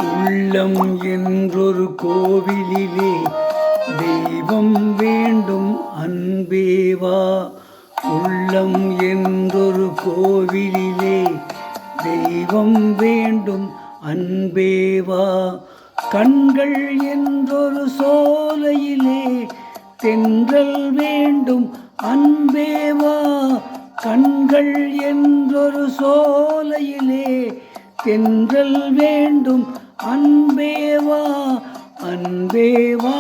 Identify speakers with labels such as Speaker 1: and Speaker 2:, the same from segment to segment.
Speaker 1: உள்ளம் என்றொரு கோவிலிலே தெய்வம் வேண்டும் அன்பேவா. உள்ளம் என்றொரு கோவிலிலே தெய்வம் வேண்டும் அன்பேவா. கண்கள் என்றொரு சோலையிலே தென்றல் வேண்டும் அன்பேவா. கண்கள் என்றொரு சோலையிலே தென்றல் வேண்டும் அன்பேவா. அன்பேவா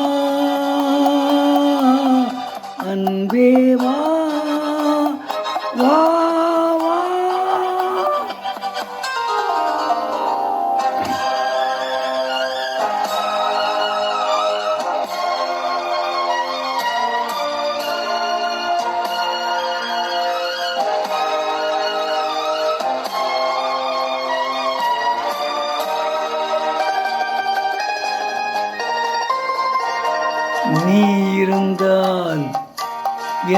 Speaker 1: அன்பேவா வா வா. நீ இருந்தால்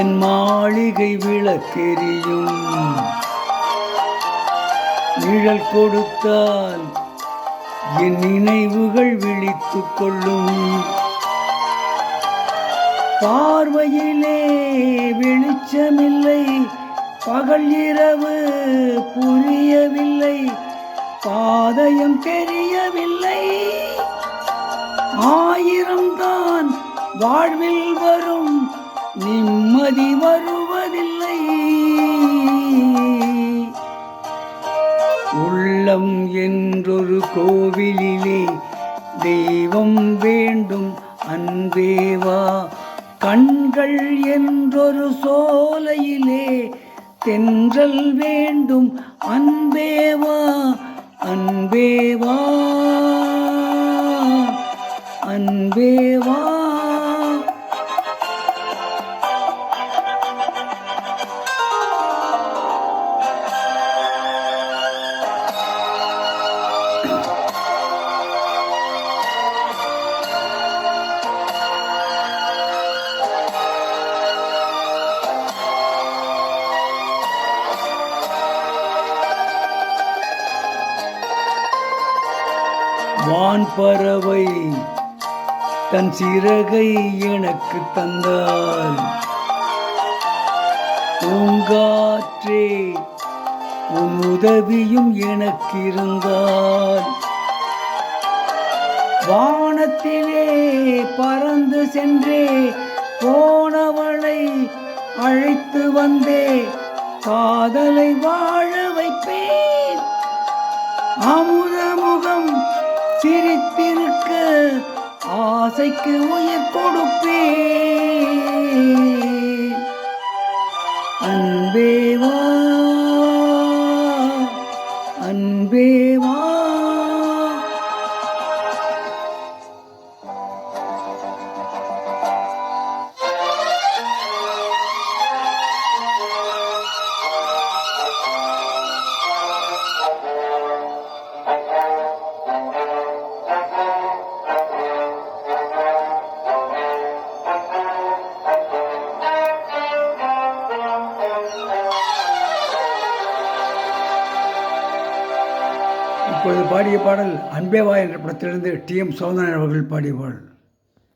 Speaker 1: என் மாளிகை விளக்கெரியும். நிழல் கொடுத்தால் என் நினைவுகள் விழித்துக் கொள்ளும். பார்வையிலே வெளிச்சமில்லை, பகல் இரவு புரியவில்லை, பாதையும் தெரியவில்லை. ஆயிரம்தான் வாழ்வில் வரும், நிம்மதி வருவதில்லை. உள்ளம் என்றொரு கோவிலிலே தெய்வம் வேண்டும் அன்பேவா. கண்கள் என்றொரு சோலையிலே தென்றல் வேண்டும் அன்பேவா. அன்பேவா அன்பேவா. வான்பறவை தன் சிறகை எனக்கு தந்தால், பூங்காற்றே உன் உதவியும் எனக்கு இருந்தால், வானத்திலே பறந்து சென்றே போனவளை அழைத்து வந்தே காதலை வாழ வைப்பேன். அமுதமுகம் சிரித்திருக்க ஆசைக்கு உயிர் கொடுப்பேன். அன்பேவா அன்பேவா. இப்பொழுது பாடிய பாடல் அன்பேவா என்ற படத்திலிருந்து டி.எம். சௌந்தரன் அவர்கள் பாடிய பாடல்.